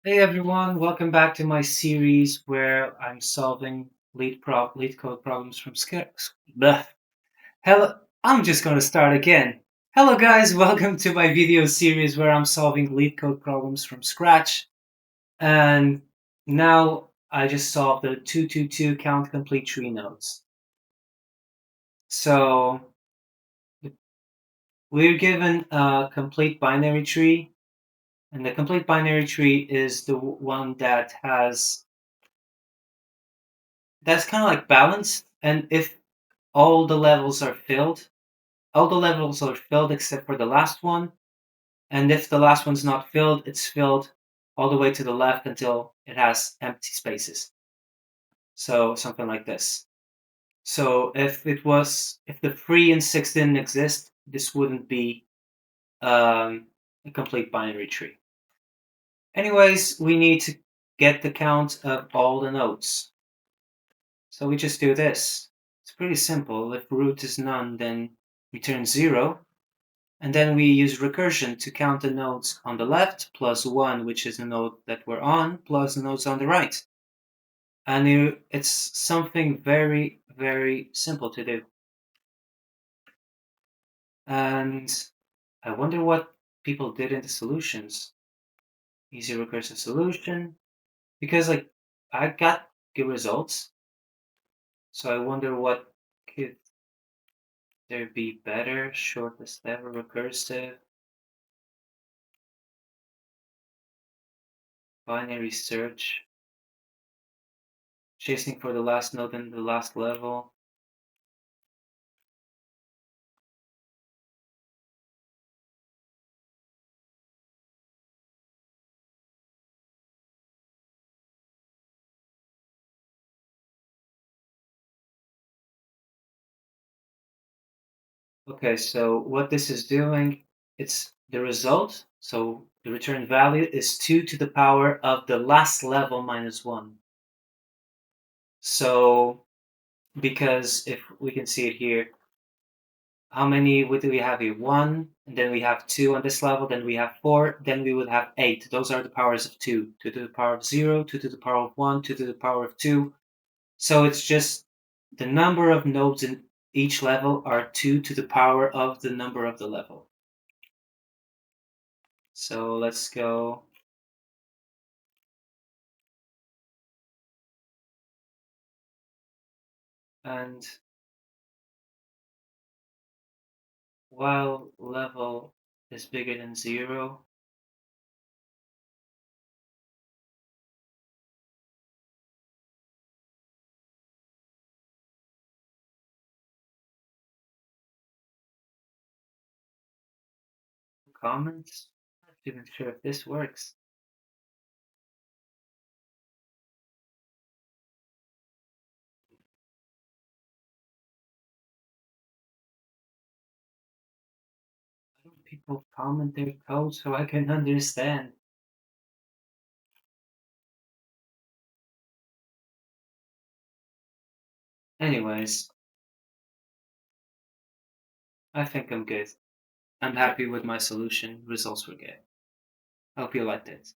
Hey everyone, welcome back to my series where I'm solving lead code problems from scratch. Hello, I'm just gonna start again. Hello guys, welcome to my video series where I'm solving lead code problems from scratch. And now I just solved the 222 count complete tree nodes. So we're given a complete binary tree, and the complete binary tree is the one that's kind of like balanced. And if all the levels are filled, all the levels are filled except for the last one. And if the last one's not filled, it's filled all the way to the left until it has empty spaces. So something like this. So if the 3 and 6 didn't exist, this wouldn't be a complete binary tree. Anyways, we need to get the count of all the nodes. So we just do this. It's pretty simple. If root is none, then return 0. And then we use recursion to count the nodes on the left, plus 1, which is the node that we're on, plus the nodes on the right. And it's something very, very simple to do. And I wonder what people did in the solutions. Easy recursive solution. Because I got good results. So I wonder what could there be better, shortest ever recursive, binary search, chasing for the last node in the last level. Okay, so what this is doing, it's the result. So the return value is 2 to the power of the last level minus 1. So because if we can see it here, what do we have here? 1, and then we have 2 on this level, then we have 4, then we would have 8. Those are the powers of 2. 2 to the power of 0, 2 to the power of 1, 2 to the power of 2. So it's just the number of nodes in each level are 2 to the power of the number of the level. So let's go. And while level is bigger than 0, comments? I'm not even sure if this works. Why don't people comment their code so I can understand? Anyways, I think I'm good. I'm happy with my solution. Results were good. Hope you liked it.